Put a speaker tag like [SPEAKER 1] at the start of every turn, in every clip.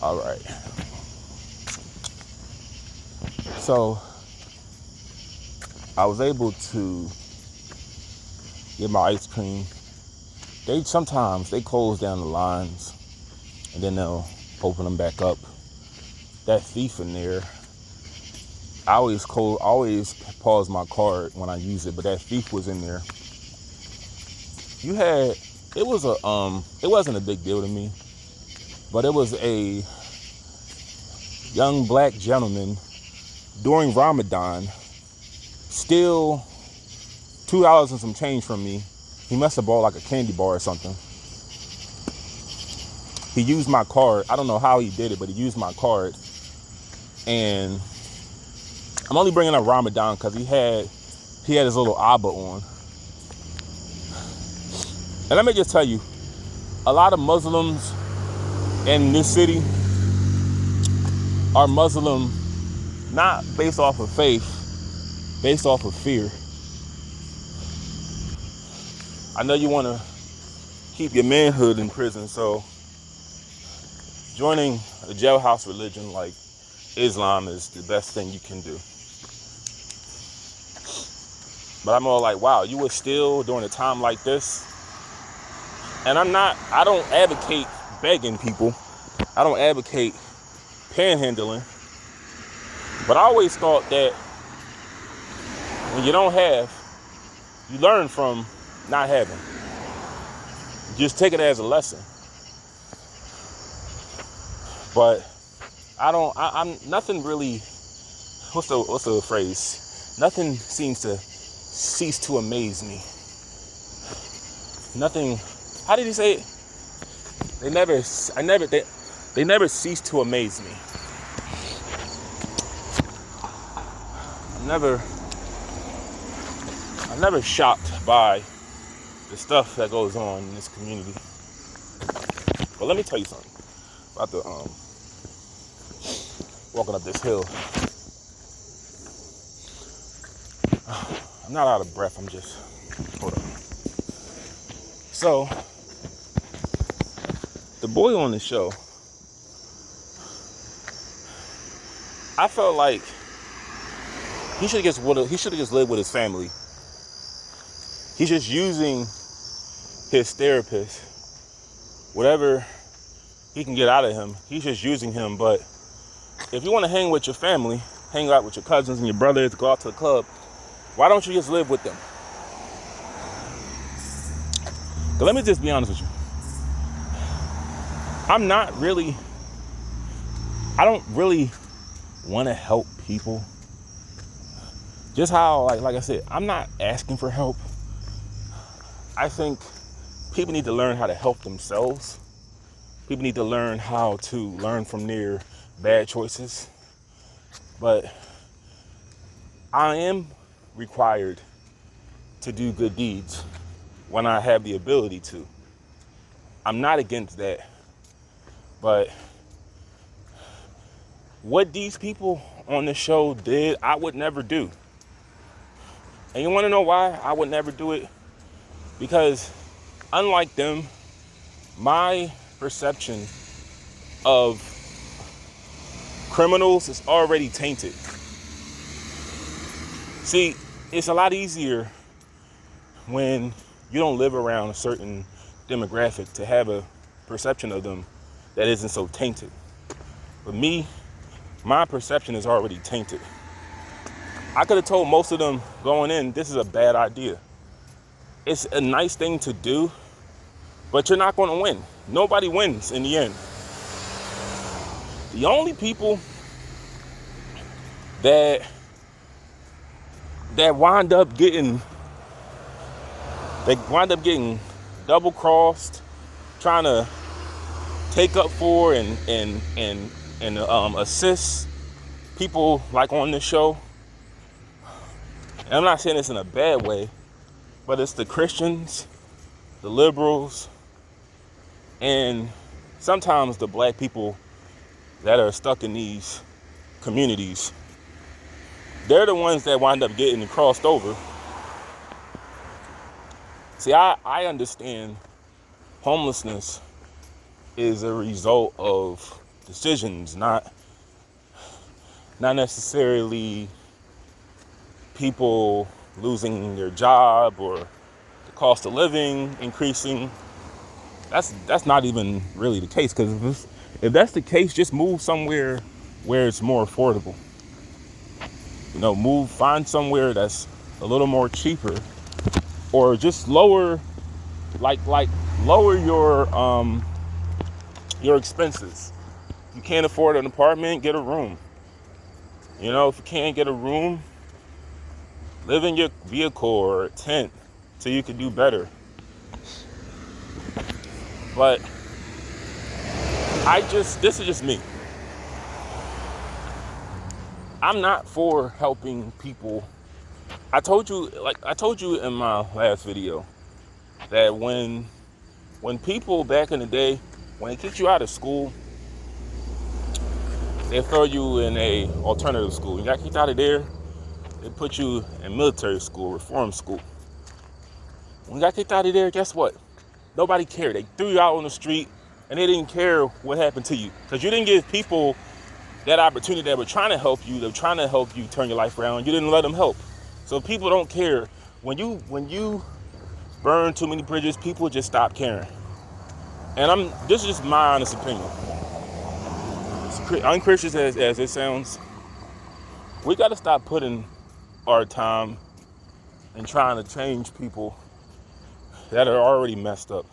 [SPEAKER 1] All right. So I was able to get my ice cream. Sometimes they close down the lines and then they'll open them back up. That thief in there, I always pause my card when I use it, but that thief was in there. It wasn't a big deal to me, but it was a young black gentleman during Ramadan, steal $2 and some change from me. He must have bought like a candy bar or something. He used my card. I don't know how he did it, but he used my card. And I'm only bringing up Ramadan because he had his little Abba on. And let me just tell you, a lot of Muslims in this city are Muslim not based off of faith, based off of fear. I know you want to keep your manhood in prison, so joining a jailhouse religion like Islam is the best thing you can do. But I'm all like, wow, you were still during a time like this? And I don't advocate begging people. I don't advocate panhandling. But I always thought that when you don't have, you learn from not having. Just take it as a lesson. But I'm nothing really, what's the phrase? Nothing seems to cease to amaze me. Nothing, how did he say it? They never cease to amaze me. I'm never shocked by the stuff that goes on in this community. But let me tell you something about the walking up this hill. I'm not out of breath. Hold on. So, the boy on the show, I felt like he should have just lived with his family. He's just using his therapist, whatever he can get out of him. He's just using him. But if you want to hang with your family, hang out with your cousins and your brothers, go out to the club, why don't you just live with them? But let me just be honest with you. I don't really want to help people. Just how, like I said, I'm not asking for help. I think people need to learn how to help themselves. People need to learn how to learn from their bad choices. But I am required to do good deeds when I have the ability to. I'm not against that. But what these people on the show did, I would never do. And you want to know why I would never do it? Because unlike them, my perception of criminals is already tainted. See, it's a lot easier when you don't live around a certain demographic to have a perception of them that isn't so tainted. But me, my perception is already tainted. I could have told most of them going in, this is a bad idea. It's a nice thing to do, but you're not going to win. Nobody wins in the end. The only people that wind up getting double crossed, trying to take up for and assist people like on this show. And I'm not saying this in a bad way, but it's the Christians, the liberals, and sometimes the black people that are stuck in these communities. They're the ones that wind up getting crossed over. See, I understand homelessness is a result of decisions, not necessarily people losing their job or the cost of living increasing. That's not even really the case, because if that's the case, just move somewhere where it's more affordable. Find somewhere that's a little more cheaper, or just lower lower your expenses. If you can't afford an apartment, get a room. If you can't get a room, live in your vehicle or a tent so you can do better. But this is just me. I'm not for helping people. I told you in my last video that when people back in the day, when they kicked you out of school, they throw you in a alternative school. You got kicked out of there, they put you in military school, reform school. When you got kicked out of there, guess what? Nobody cared. They threw you out on the street, and they didn't care what happened to you, because you didn't give people that opportunity that were trying to help you. They were trying to help you turn your life around. You didn't let them help. So people don't care. When you burn too many bridges, people just stop caring. And this is just my honest opinion. As unchristian as it sounds, we got to stop putting our time and trying to change people that are already messed up.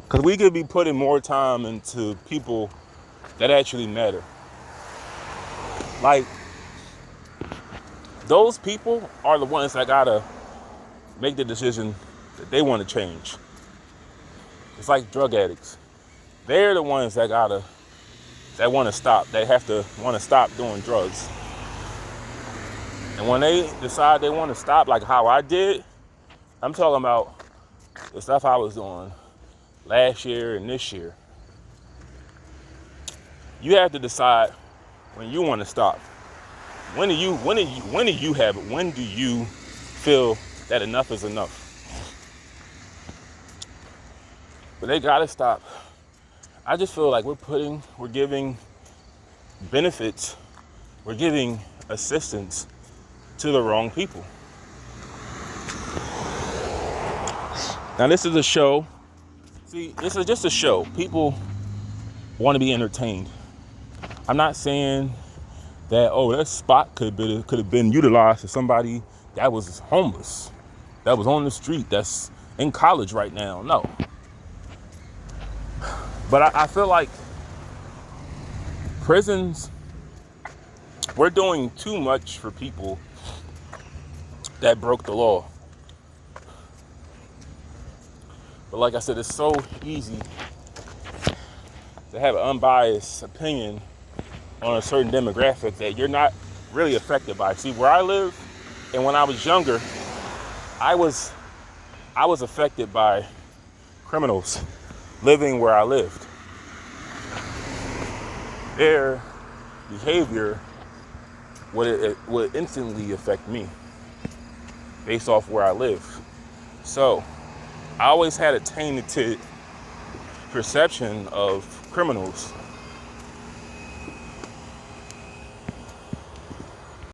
[SPEAKER 1] Because we could be putting more time into people that actually matter. Like, those people are the ones that gotta make the decision that they want to change. It's like drug addicts. They're the ones that want to stop. They have to want to stop doing drugs. And when they decide they want to stop, like how I did, I'm talking about the stuff I was doing last year and this year. You have to decide when you want to stop. When do you have it? When do you feel that enough is enough? But they gotta stop. I just feel like we're giving benefits, we're giving assistance to the wrong people. Now this is a show. See, this is just a show. People want to be entertained. I'm not saying that, that spot could have been utilized for somebody that was homeless, that was on the street, that's in college right now. No. But I feel like prisons, we're doing too much for people that broke the law. But like I said, it's so easy to have an unbiased opinion on a certain demographic that you're not really affected by. See, where I live, and when I was younger, I was affected by criminals living where I lived. Their behavior would instantly affect me based off where I live. So I always had a tainted perception of criminals